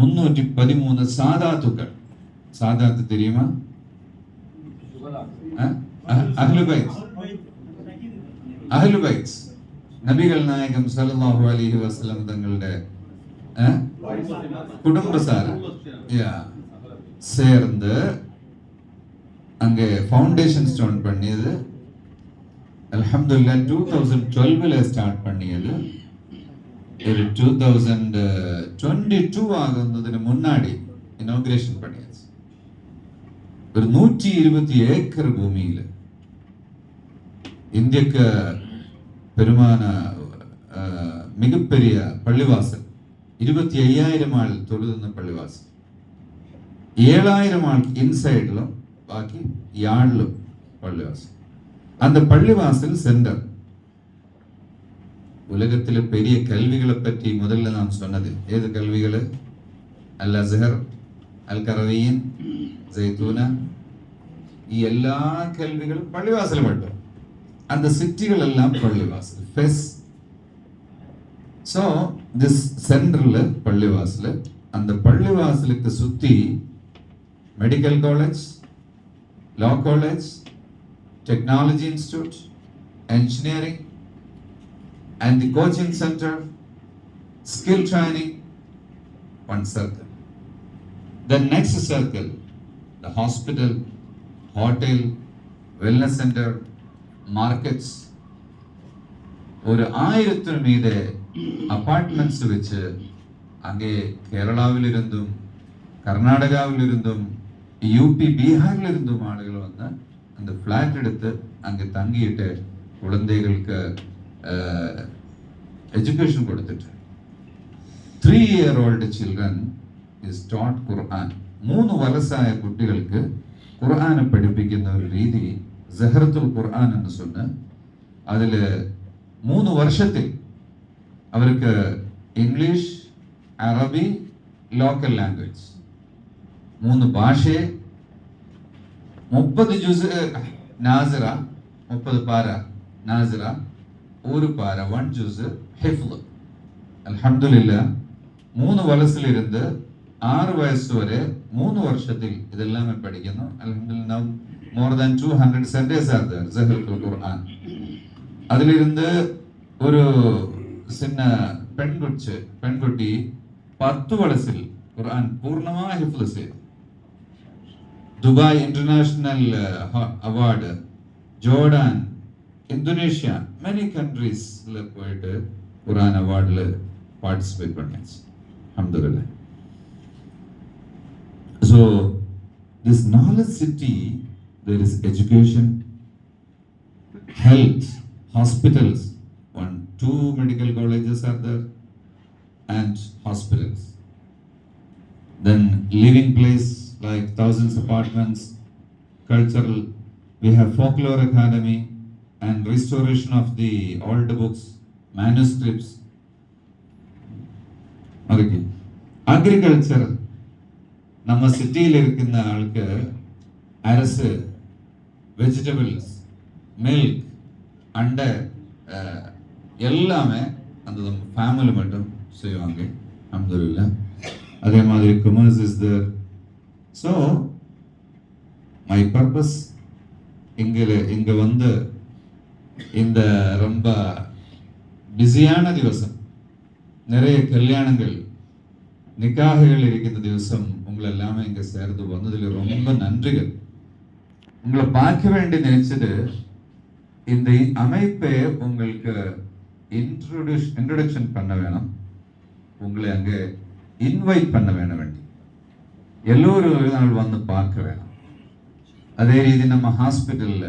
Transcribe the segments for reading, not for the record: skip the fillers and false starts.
313 சாதாத்துக்கள். சாதாத்து தெரியுமா? அஹ்லுபைத் நபிகள் நாயகம் ஸல்லல்லாஹு அலைஹி வஸல்லம் தங்களுடைய குடும்பத்தார் சேர்ந்து அங்கே ஃபவுண்டேஷன் ஸ்டோன் பண்ணியது. அல்ஹம்துலில்லாஹ் 2012ல ஸ்டார்ட் பண்ணியது. ஒரு 2022 ஆகுന്നതിന് முன்னாடி இனாகுரேஷன் பண்ணியாச்சு. ஒரு 120 ஏக்கர் பூமியில இந்தியக்கு பெருமான மிகப்பெரிய பள்ளிவாசல், 25,000 ஆள் தொழுதுന്ന பள்ளிவாசல், 7,000 ஆள் இன்சைட்லும் பாக்கி யாழ்லும் பள்ளிவாசல். அந்த பள்ளிவாசல் சென்டர். உலகத்தில் பெரிய கல்விகளை பற்றி முதல்ல நான் சொன்னது ஏது கல்விகள்? அல் அஸ்ஹர், அல் கரவீன், ஜெய்தூனா, எல்லா கல்விகளும் பள்ளிவாசல் மட்டும். அந்த சிட்டிகள் எல்லாம் பள்ளிவாசல். ஃபெஸ். ஸோ திஸ் சென்டர்ல பள்ளிவாசல். அந்த பள்ளிவாசலுக்கு சுத்தி medical college, law college, technology institute, engineering, and the coaching center, skill training, one circle. The next circle, the hospital, hotel, wellness center, markets. ஒரு 1000 மீது அபார்ட்மெண்ட்ஸ் வச்சு அங்கே கேரளாவில் இருந்தும் கர்நாடகாவில் இருந்தும் யூபி பீகாரில் இருந்தும் ஆளுகள் வந்து அந்த ஃபிளாட் எடுத்து அங்கே தங்கிட்டு குழந்தைகளுக்கு எஜுகேஷன் கொடுத்துட்டு 3-year-old children is taught Quran. 3 വയസ്സായ കുട്ടികൾക്ക് ഖുർആനെ പഠിപ്പിക്കുന്ന ഒരു രീതി സഹറത്തുൽ ഖുർആൻ എന്ന് சொன்ன അതിൽ 3 വർഷത്തിൽ അവർക്ക് ഇംഗ്ലീഷ്, അറബി, ലോക്കൽ ലാംഗ്വേജ് 3 ഭാഷയെ 30 ജുസ് നാസിറ, 30 പാര നാസിറ, ഒരു പാര 1 ജുസ് ഹിഫ്ള്. അൽഹംദുലില്ലാഹ് 3 വയസ്സിലിരുന്ന് 6 വയസ്സ് വരെ 3 വർഷത്തിൽ ഇതെല്ലാം പഠിക്കുന്നു. അൽഹംദുലില്ലാഹ് more than 200 centers are there സഹറത്തുൽ ഖുർആൻ. അതിലിരുന്ന് ഒരു சின்ன പെൺകുട്ടി 10 വയസ്സിൽ ഖുർആൻ പൂർണ്ണമായി ഹിഫ്ള് ചെയ്തു. Dubai international award, Jordan, Indonesia, many countries പോയിട്ട് ഖുർആൻ അവാർഡിൽ പാർട്ടിസിപ്പേറ്റ് பண்ணிச்சு. അൽഹംദുലില്ലാഹ്. So this knowledge city, there is education, health, hospitals, 2 medical colleges are there, and hospitals. Then living place like thousands of apartments, cultural, we have folklore academy and restoration of the old books, manuscripts. Okay. Agriculture, நம்ம சிட்டியில் இருக்கின்ற ஆளுக்கு அரசு vegetables, milk, அண்டை எல்லாமே அந்த family மட்டும் செய்வாங்க. அல்ஹம்துலில்லாஹ். அதே மாதிரி commerce is there. So my purpose இங்க வந்து இந்த ரொம்ப பிஸியான திவசம், நிறைய கல்யாணங்கள், நிக்காஹுகள் இருக்கின்ற திவசம் உங்களை எல்லாமே இங்க சேர்ந்து வந்ததில் ரொம்ப நன்றிகள். உங்களை பார்க்க வேண்டி நினைச்சது இந்த அமைப்பை உங்களுக்கு இன்ட்ரோடக்ஷன் பண்ண வேணும், உங்களை அங்கே இன்வைட் பண்ண வேண்டி எல்லோரும் ஒரு நாள் வந்து பார்க்க வேணும். அதே ரீதி நம்ம ஹாஸ்பிட்டல்ல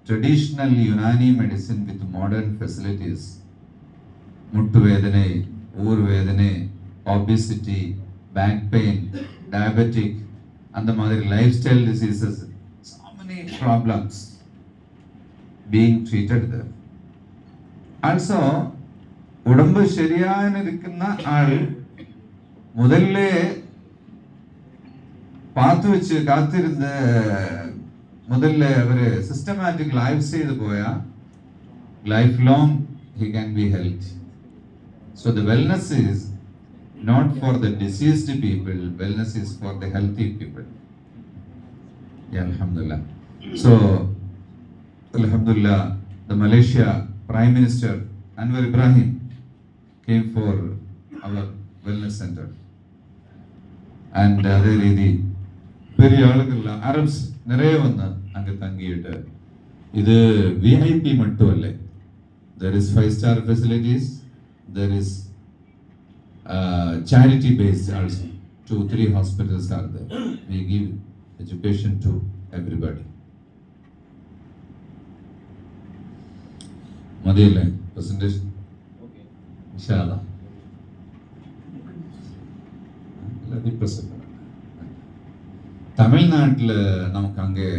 traditional Unani medicine with modern facilities, முட்டு வேதனை, ஊர் வேதனை, ஒபிசிட்டி, பேக் பெயின், டயபெட்டிக், அந்த மாதிரி life style diseases, so many problems being treated there. Also ഉടമ്പ് ശരിയായിരിക്കുന്ന ആൾ முதல்ல பார்த்து வச்சு காத்திருந்து முதல்ல அவர் சிஸ்டமேட்டிக் லைஃப் செய்து போயா life long he can be healthy. So the wellness is not for the diseased people, wellness is for the healthy people. Yeah, Alhamdulillah. So, Alhamdulillah, the Malaysia Prime Minister Anwar Ibrahim came for our wellness center. And അതേ രീതി Periya ആളുകള Arabs നിറയെ വന്ന് അങ്ങ് തങ്ങിയിട്ട് ഇത് VIP மட்டுമല്ലേ. There is 5-star facilities, there is charity based also. 2-3 hospitals are there. We give education to everybody. മതിയല്ലേ presentation? ഇൻഷാല്ലാ தமிழ்நாட்டில் நமக்கு அங்கே